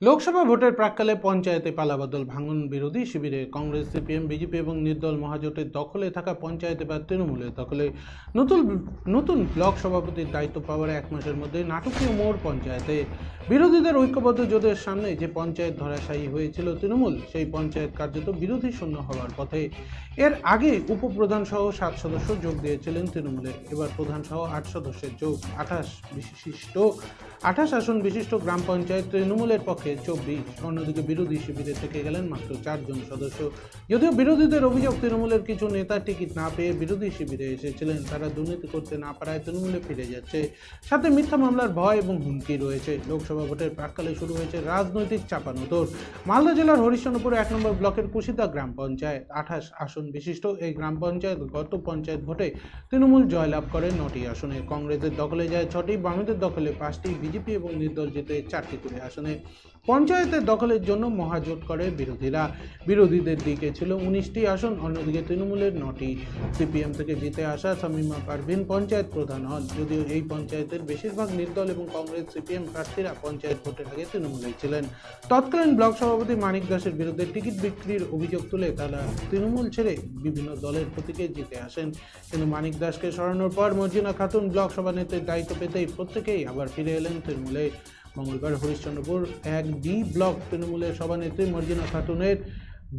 লোকসভা ভোটের প্রাক্কালে পঞ্চায়েতে পালাবদল ভাঙন বিরোধী শিবিরে কংগ্রেস, সিপিএম, বিজেপি এবং নির্দল মহাজোটের দখলে থাকা পঞ্চায়েত এবার তৃণমূলের দখলে। নতুন নতুন ব্লক সভাপতির দায়িত্ব পাওয়ার এক মাসের মধ্যে নাটকীয় মোড় পঞ্চায়েতে। বিরোধীদের ঐক্যবদ্ধ জোটের সামনে যে পঞ্চায়েত ধরাশায়ী হয়েছিল তৃণমূল, সেই পঞ্চায়েত কার্যত বিরোধী শূন্য হওয়ার পথে। এর আগে উপপ্রধান সহ 7 সদস্য যোগ দিয়েছিলেন তৃণমূলে। এবার প্রধান সহ 8 সদস্যের যোগ। 28 আসন বিশিষ্ট গ্রাম পঞ্চায়েত তৃণমূলের পক্ষে 24। অন্যদিকে বিরোধী শিবিরে থেকে গেলেন মাত্র 4 জন সদস্য। যদিও বিরোধীদের অভিযোগ, তৃণমূলের কিছু নেতা টিকিট না পেয়ে বিরোধী শিবিরে এসেছিলেন, তারা দুর্নীতি করতে না পারায় তৃণমূলে ফিরে যাচ্ছে। সাথে মিথ্যা মামলার ভয় এবং হুমকি রয়েছে। লোকসভা ভোটের প্রাক্কালে শুরু হয়েছে রাজনৈতিক চাপানোতর। মালদা জেলার হরিশ্চন্দ্রপুর 1 নম্বর ব্লকের কুশিদা গ্রাম পঞ্চায়েত। 28 আসন বিশিষ্ট এই গ্রাম পঞ্চায়েত গত পঞ্চায়েত ভোটে তৃণমূল জয়লাভ করে 9টি আসনে। কংগ্রেসের দখলে যায় 6টি, বামেদের দখলে 5টি, বিজেপি এবং নির্দল জিতে 4টি করে আসনে। পঞ্চায়েতের দখলের জন্য মহাজোট করে বিরোধীরা। বিরোধীদের দিকে ছিল 19টি আসন, অন্যদিকে তৃণমূলের 9টি। সিপিএম থেকে জিতে আসা শামীমা পারভিন পঞ্চায়েত প্রধান হন। যদিও এই পঞ্চায়েতের বেশিরভাগ নির্দল এবং কংগ্রেস, সিপিএম প্রার্থীরা পঞ্চায়েত ভোটের আগে তৃণমূলেই ছিলেন। তৎকালীন ব্লক সভাপতি মানিক দাসের বিরুদ্ধে টিকিট বিক্রির অভিযোগ তুলে তারা তৃণমূল ছেড়ে বিভিন্ন দলের প্রতীকে জিতে আসেন। কিন্তু মানিক দাসকে সরানোর পর মর্জিনা খাতুন ব্লক সভানেত্রীর দায়িত্ব পেতেই প্রত্যেকেই আবার ফিরে এলেন তৃণমূলে। মঙ্গলবার হরিশ্চন্দ্রপুর 1D ব্লক তৃণমূলের সভানেত্রী মর্জিনা খাতুনের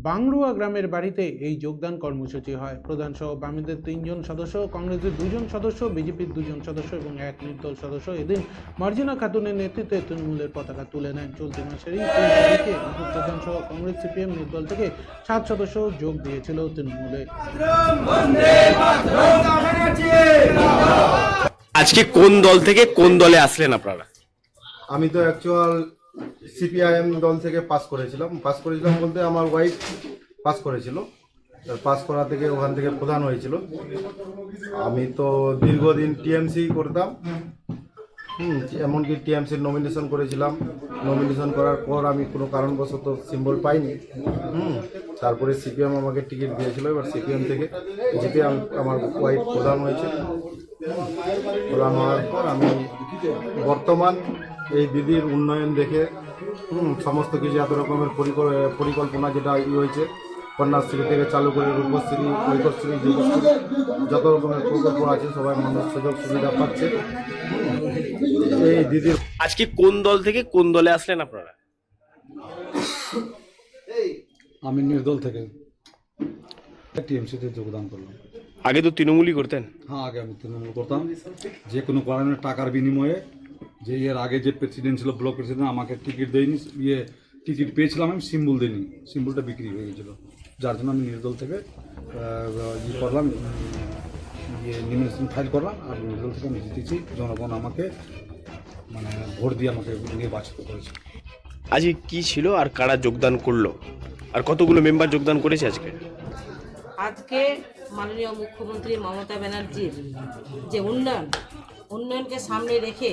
বাংরুয়া গ্রামের বাড়িতে এই যোগদান কর্মসূচি হয়। প্রধান সহ বামেদের 3 জন সদস্য, কংগ্রেসের 2 জন সদস্য, বিজেপির 2 জন সদস্য এবং 1 নির্দল সদস্য এদিন মর্জিনা খাতুনের নেতৃত্বে তৃণমূলের পতাকা তুলে নেন। চলতি মাসেরই 3 তারিখে উপপ্রধান সহ কংগ্রেস, সিপিএম, নির্দল থেকে 7 সদস্য যোগ দিয়েছিল তৃণমূলে। আজকে কোন দল থেকে কোন দলে আসলেন আপনারা? আমি তো অ্যাকচুয়াল সিপিআইএম দল থেকে পাস করেছিলাম বলতে আমার ওয়াইফ পাস করেছিল। পাস করা থেকে ওখান থেকে প্রধান হয়েছিল। আমি তো দীর্ঘদিন টিএমসি করতাম, এমনকি টিএমসির নমিনেশন করেছিলাম। নমিনেশন করার পর আমি কোনো কারণবশত সিম্বল পাইনি। তারপরে সিপিএম আমাকে টিকিট দিয়েছিল। এবার সিপিএম থেকে জিতে আমার ওয়াইফ প্রধান হয়েছে। প্রধান হওয়ার পর আমি বর্তমান এই দিদির উন্নয়ন দেখে সমস্ত কিছু এত রকমের পরিকল্পনা যেটা হয়েছে, কন্যাশ্রী থেকে চালু করে রূপশ্রী, ঐক্যশ্রী, যুবশ্রী, যত রকমের প্রকল্প আছে সবাই মানুষ সুযোগ সুবিধা পাচ্ছে এই দিদির। আজকে কোন দল থেকে কোন দলে আসলেন আপনারা? আমি নির্দল থেকে টিএমসিতে যোগদান করলাম। আগে তো তৃণমূলই করতেন। হ্যাঁ, আগে আমি তৃণমূল করতাম। যে কোনো কারণে টাকার বিনিময়ে, যে এর আগে যে প্রেসিডেন্ট ছিল, ব্লক প্রেসিডেন্ট, আমাকে টিকিট দেয়নি, টিকিট পেয়েছিলাম, আমি সিম্বল দিইনি, সিম্বলটা বিক্রি হয়ে গেছিলো। যার জন্য আমি নির্দল থেকে করলাম, নমিনেশন ফাইল করলাম। আর নির্দল থেকে আমি জিতেছি। জনগণ আমাকে ভোট দিয়ে আমাকে নির্বাচিত করেছে। আজকে কি ছিল আর কারা যোগদান করলো, আর কতগুলো মেম্বার যোগদান করেছে আজকে? আজকে মাননীয় মুখ্যমন্ত্রী মমতা ব্যানার্জির যে উন্নয়নকে সামনে রেখে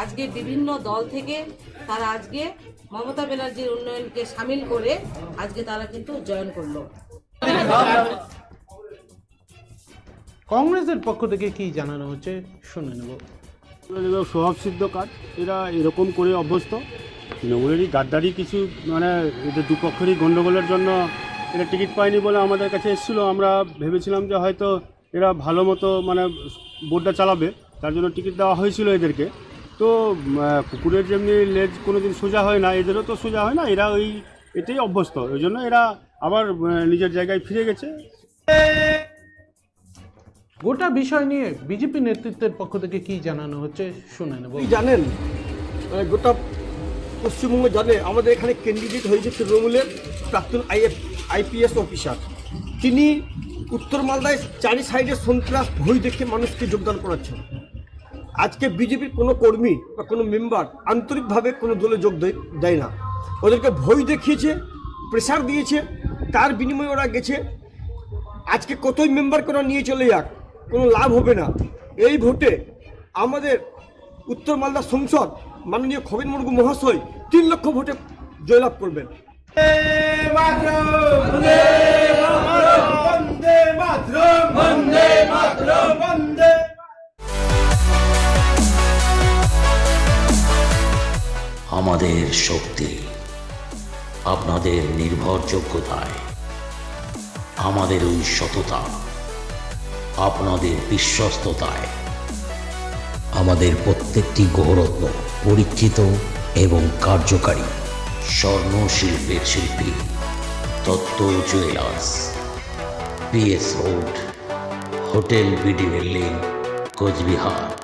আজকে বিভিন্ন দল থেকে তারা আজকে মমতা ব্যানার্জির উন্নয়নকে সামিল করে আজকে তারা কিন্তু জয়েন করলো। কংগ্রেসের পক্ষ থেকে কি জানানো হচ্ছে শুনে নেব। স্বভাবসিদ্ধ কাজ, এরা এরকম করে অভ্যস্ত। তৃণমূলেরই গাদ্দারি কিছু, এদের দুপক্ষেরই গণ্ডগোলের জন্য এরা টিকিট পায়নি বলে আমাদের কাছে এসেছিলো। আমরা ভেবেছিলাম যে হয়তো এরা ভালো মতো বোর্ডটা চালাবে, তার জন্য টিকিট দেওয়া হয়েছিল এদেরকে। তো কুকুরের যেমনি লেজ কোনোদিন সোজা হয় না, এদেরও তো সোজা হয় না। এরা এটাই অভ্যস্ত, ওই জন্য এরা আবার নিজের জায়গায় ফিরে গেছে। গোটা বিষয় নিয়ে বিজেপি নেতৃত্বের পক্ষ থেকে কি জানানো হচ্ছে শুনে নেব। জানেন, গোটা পশ্চিমবঙ্গ জানে আমাদের এখানে ক্যান্ডিডেট হয়েছে তৃণমূলের প্রাক্তন আইপিএস অফিসার। তিনি উত্তর মালদায় চারি সাইডে সন্ত্রাস ভয় দেখে মানুষকে যোগদান করাচ্ছেন। আজকে বিজেপির কোনো কর্মী বা কোনো মেম্বার আন্তরিকভাবে কোনো দলে যোগ দেয় না। ওদেরকে ভয় দেখিয়েছে, প্রেশার দিয়েছে, তার বিনিময়ে ওরা গেছে। আজকে কতই মেম্বারকে ওরা নিয়ে চলে যাক, কোনো লাভ হবে না। এই ভোটে আমাদের উত্তর মালদা সংসদ মাননীয় খগেন মুর্মু মহাশয় 3 লক্ষ ভোটে জয়লাভ করবেন। আমাদের শক্তি আপনাদের নির্ভরযোগ্যতায়, আমাদের ওই সততা আপনাদের বিশ্বস্ততায়। আমাদের প্রত্যেকটি গৌরত্ন পরীক্ষিত এবং কার্যকারী। স্বর্ণ শিল্পের শিল্পী Dutta jewellers, PS road, hotel BD building, Cooch Behar.